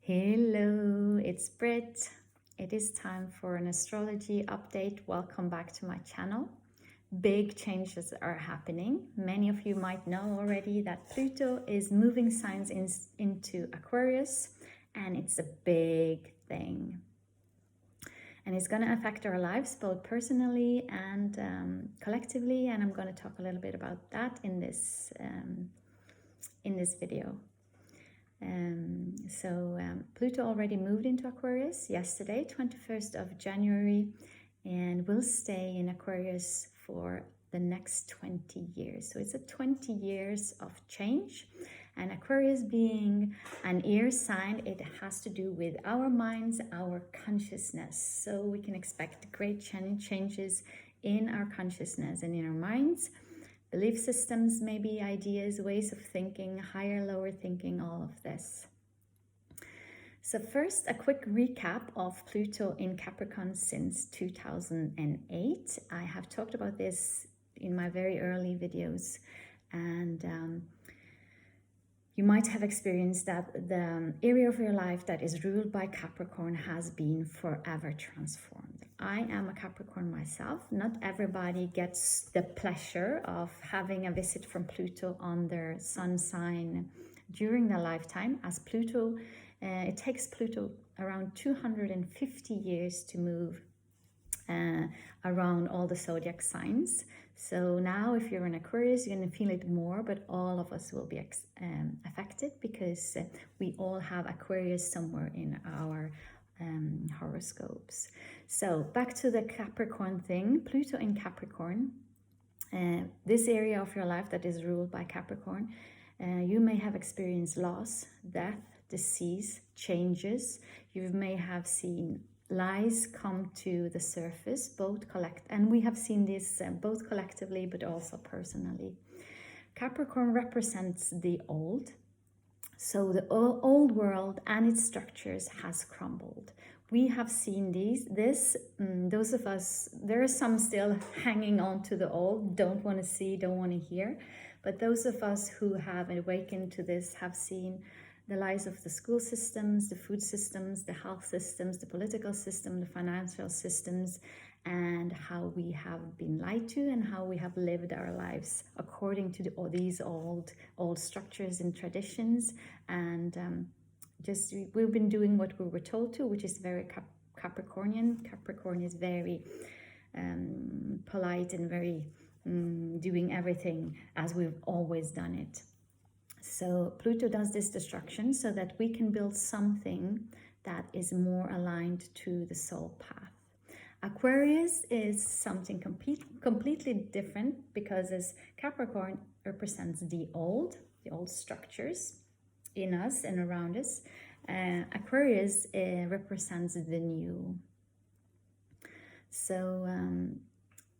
Hello, it's Brit. It is time for an astrology update. Welcome back to my channel. Big changes are happening. Many of you might know already that Pluto is moving signs into Aquarius, and it's a big thing. And it's going to affect our lives both personally and collectively, and I'm going to talk a little bit about that in this video. Pluto already moved into Aquarius yesterday, 21st of January, and will stay in Aquarius for the next 20 years. So it's a 20 years of change, and Aquarius being an air sign, it has to do with our minds, our consciousness. So we can expect great changes in our consciousness and in our minds. Belief systems, maybe ideas, ways of thinking, higher, lower thinking, all of this. So first, a quick recap of Pluto in Capricorn since 2008. I have talked about this in my very early videos, and you might have experienced that the area of your life that is ruled by Capricorn has been forever transformed. I am a Capricorn myself. Not everybody gets the pleasure of having a visit from Pluto on their sun sign during their lifetime, as Pluto, it takes Pluto around 250 years to move around all the zodiac signs. So now if you're in Aquarius, you're going to feel it more, but all of us will be affected because we all have Aquarius somewhere in our horoscopes. So back to the Capricorn thing, Pluto in Capricorn, this area of your life that is ruled by Capricorn, you may have experienced loss, death, disease, changes. You may have seen lies come to the surface, and we have seen this both collectively but also personally. Capricorn represents the old, so the old world and its structures has crumbled. We have seen those of us, there are some still hanging on to the old, don't want to see, don't want to hear, but those of us who have awakened to this have seen the lies of the school systems, the food systems, the health systems, the political system, the financial systems, and how we have been lied to and how we have lived our lives according to these old structures and traditions. And we've been doing what we were told to, which is very Capricornian. Capricorn is very polite and very doing everything as we've always done it. So Pluto does this destruction so that we can build something that is more aligned to the soul path. Aquarius is something completely different because as Capricorn represents the old structures in us and around us, Aquarius represents the new. So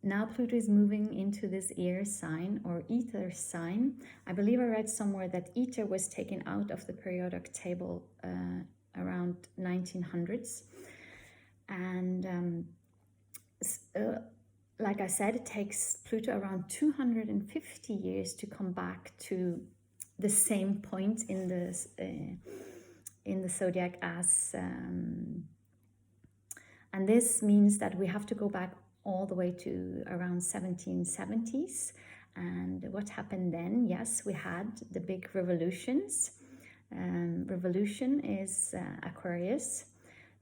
now Pluto is moving into this air sign or ether sign. I believe I read somewhere that ether was taken out of the periodic table around 1900s. And like I said, it takes Pluto around 250 years to come back to the same point in the zodiac as... and this means that we have to go back all the way to around 1770s. And what happened then? Yes, we had the big revolutions. Revolution is Aquarius,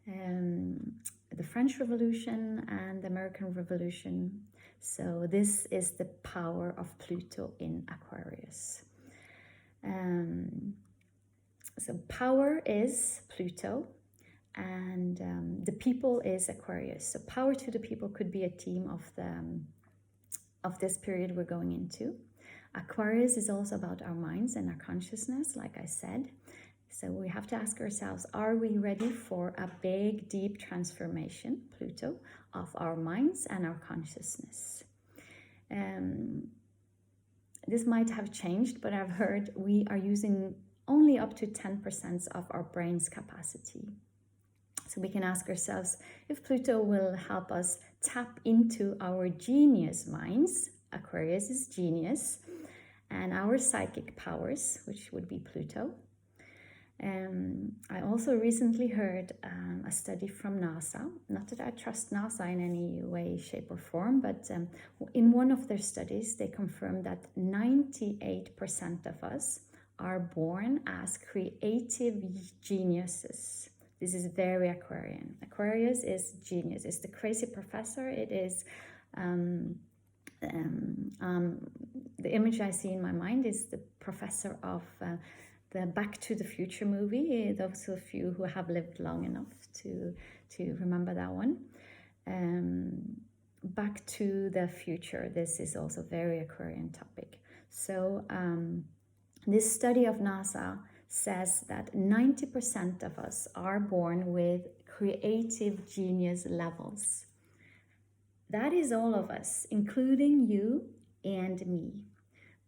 the French Revolution and the American Revolution. So this is the power of Pluto in Aquarius. So power is Pluto, and the people is Aquarius. So power to the people could be a theme of this period we're going into. Aquarius is also about our minds and our consciousness, like I said. So we have to ask ourselves, are we ready for a big, deep transformation, Pluto, of our minds and our consciousness? This might have changed, but I've heard we are using only up to 10% of our brain's capacity. So we can ask ourselves if Pluto will help us tap into our genius minds. Aquarius is genius, and our psychic powers, which would be Pluto. I also recently heard a study from NASA. Not that I trust NASA in any way, shape, or form, but in one of their studies, they confirmed that 98% of us are born as creative geniuses. This is very Aquarian. Aquarius is genius. It's the crazy professor. It is the image I see in my mind is the professor of the Back to the Future movie. Those of you who have lived long enough to remember that one. Back to the Future. This is also a very Aquarian topic. So this study of NASA says that 90% of us are born with creative genius levels. That is all of us, including you and me.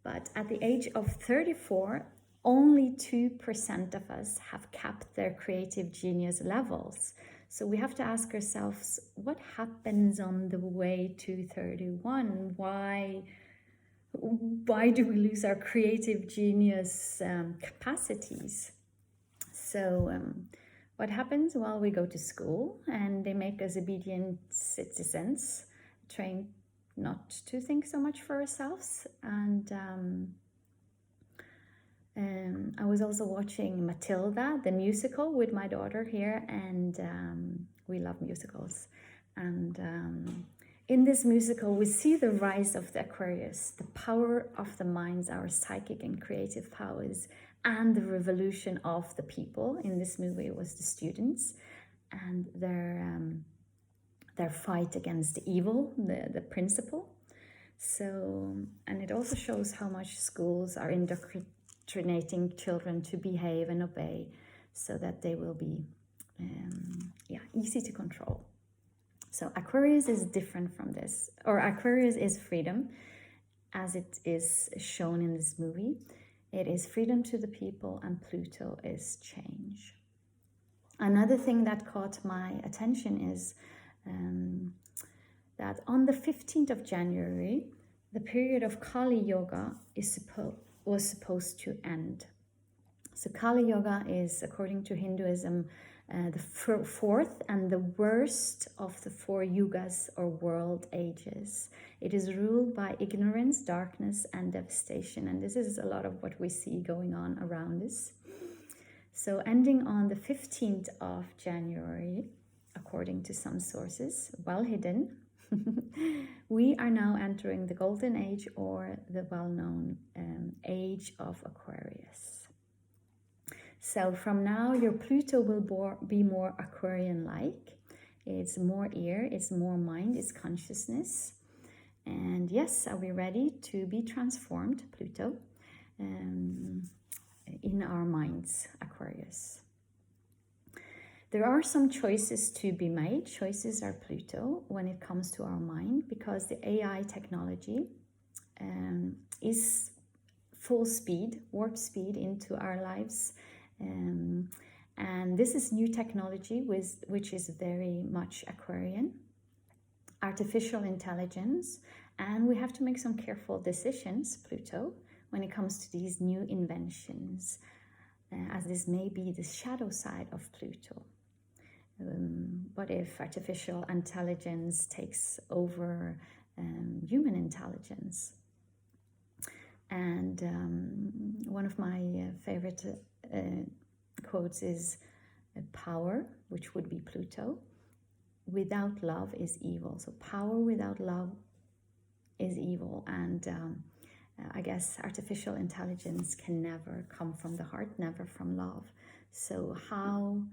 But at the age of 34, only 2% of us have kept their creative genius levels. So we have to ask ourselves, what happens on the way to 31? Why do we lose our creative genius capacities? So what happens? Well, we go to school and they make us obedient citizens, trained not to think so much for ourselves. And I was also watching Matilda, the musical, with my daughter here, and we love musicals. And in this musical, we see the rise of the Aquarius, the power of the minds, our psychic and creative powers, and the revolution of the people. In this movie, it was the students and their fight against the evil, the principle. So, and it also shows how much schools are indoctrinating children to behave and obey, so that they will be, easy to control. So Aquarius is different from this, or Aquarius is freedom, as it is shown in this movie. It is freedom to the people, and Pluto is change. Another thing that caught my attention is that on the 15th of January, the period of Kali Yoga was supposed to end. So Kali Yoga is, according to Hinduism, the fourth and the worst of the 4 yugas or world ages. It is ruled by ignorance, darkness, and devastation. And this is a lot of what we see going on around us. So ending on the 15th of January, according to some sources, well hidden, we are now entering the golden age, or the well-known age of Aquarius. So from now, your Pluto will be more Aquarian-like. It's more ear, it's more mind, it's consciousness. And yes, are we ready to be transformed, Pluto, in our minds, Aquarius? There are some choices to be made. Choices are Pluto when it comes to our mind, because the AI technology is full speed, warp speed into our lives. And this is new technology which is very much Aquarian, artificial intelligence, and we have to make some careful decisions, Pluto, when it comes to these new inventions, as this may be the shadow side of Pluto. What if artificial intelligence takes over human intelligence? And one of my favorite quotes is power, which would be Pluto. Without love is evil. So power without love is evil. And I guess artificial intelligence can never come from the heart, never from love. So how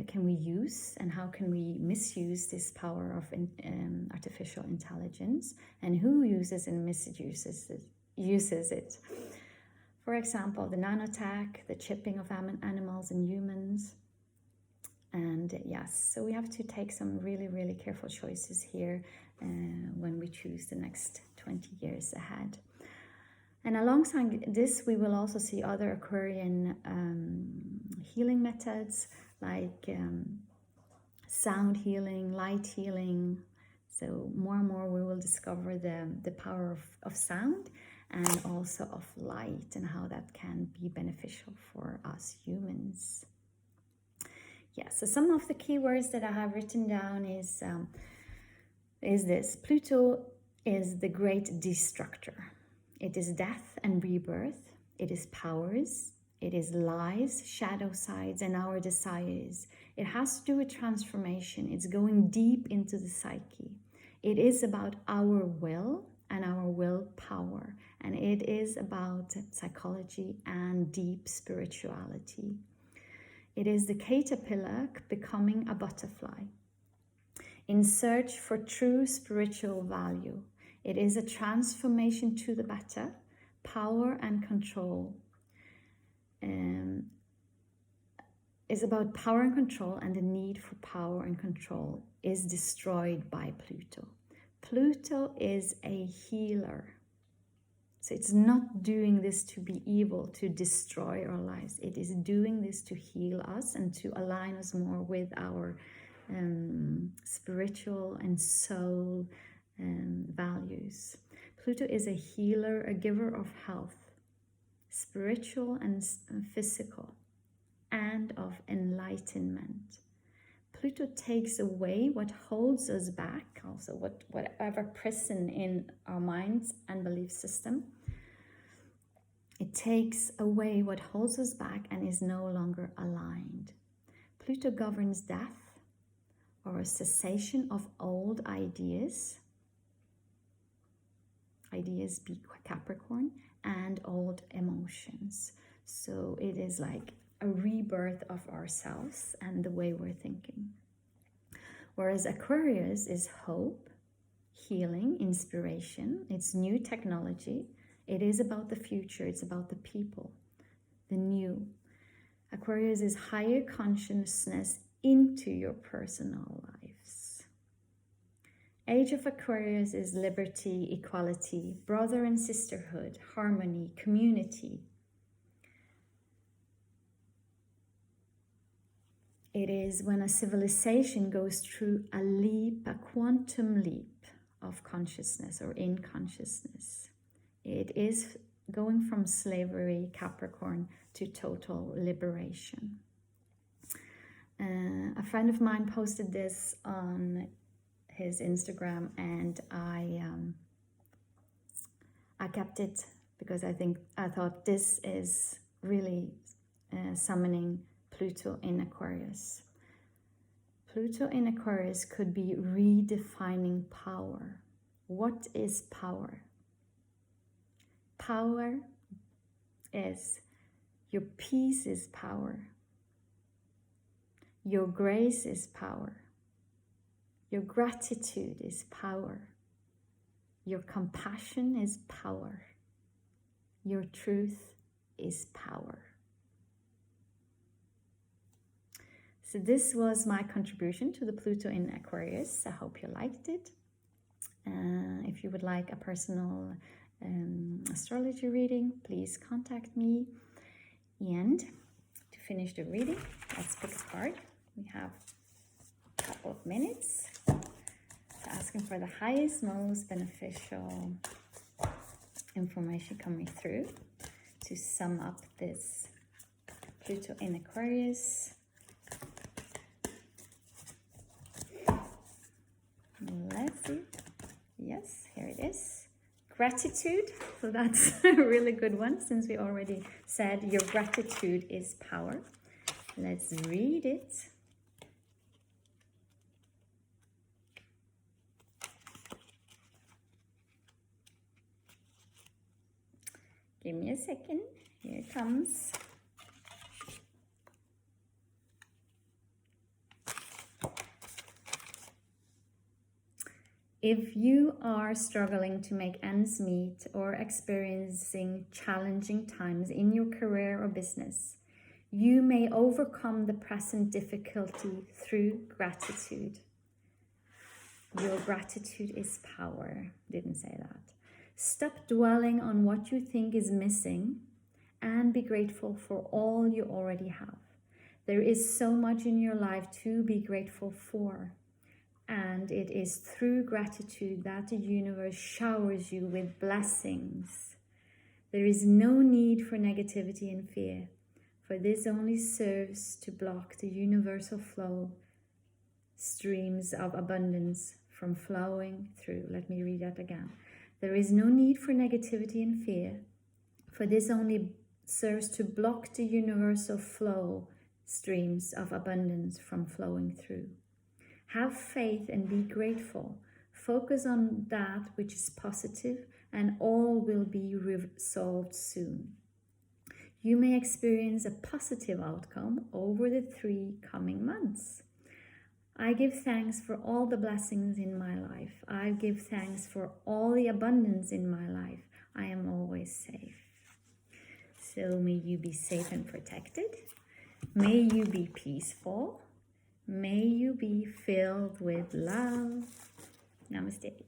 can we use and how can we misuse this power of artificial intelligence, and who uses and misuses it? For example, the nanotech, the chipping of animals and humans. And yes, so we have to take some really, really careful choices here when we choose the next 20 years ahead. And alongside this, we will also see other Aquarian healing methods, like sound healing, light healing. So more and more we will discover the power of sound and also of light, and how that can be beneficial for us humans. Yeah, so some of the keywords that I have written down is this. Pluto is the great destructor. It is death and rebirth. It is powers. It is lies, shadow sides, and our desires. It has to do with transformation. It's going deep into the psyche. It is about our will and our willpower. And it is about psychology and deep spirituality. It is the caterpillar becoming a butterfly in search for true spiritual value. It is a transformation to the better, power and control. Is about power and control, and the need for power and control is destroyed by Pluto. Pluto is a healer. So it's not doing this to be evil, to destroy our lives. It is doing this to heal us and to align us more with our spiritual and soul values. Pluto is a healer, a giver of health, spiritual and physical, and of enlightenment. Pluto takes away what holds us back, also whatever prison in our minds and belief system. It takes away what holds us back and is no longer aligned. Pluto governs death or a cessation of old ideas. Ideas be Capricorn, and old emotions. So it is like a rebirth of ourselves and the way we're thinking. Whereas Aquarius is hope, healing, inspiration. It's new technology. It is about the future. It's about the people, the new. Aquarius is higher consciousness into your personal lives. Age of Aquarius is liberty, equality, brother and sisterhood, harmony, community. It is when a civilization goes through a leap, a quantum leap of consciousness or in consciousness. It is going from slavery, Capricorn, to total liberation. A friend of mine posted this on his Instagram, and I kept it because I thought this is really summoning Pluto in Aquarius. Pluto in Aquarius could be redefining power. What is power? Power is your peace is power. Your grace is power. Your gratitude is power. Your compassion is power. Your truth is power. So this was my contribution to the Pluto in Aquarius. I hope you liked it. If you would like a personal astrology reading, please contact me. And to finish the reading, let's pick a card. We have a couple of minutes. So asking for the highest, most beneficial information coming through to sum up this Pluto in Aquarius. Let's see. Yes, here it is. Gratitude. So that's a really good one, since we already said your gratitude is power. Let's read it. Give me a second. Here it comes. If you are struggling to make ends meet or experiencing challenging times in your career or business, you may overcome the present difficulty through gratitude. Your gratitude is power. Didn't say that. Stop dwelling on what you think is missing and be grateful for all you already have. There is so much in your life to be grateful for. And it is through gratitude that the universe showers you with blessings. There is no need for negativity and fear, for this only serves to block the universal flow, streams of abundance from flowing through. Let me read that again. There is no need for negativity and fear, for this only serves to block the universal flow, streams of abundance from flowing through. Have faith and be grateful. Focus on that which is positive, and all will be resolved soon. You may experience a positive outcome over the 3 coming months. I give thanks for all the blessings in my life. I give thanks for all the abundance in my life. I am always safe. So may you be safe and protected. May you be peaceful. May you be filled with love. Namaste.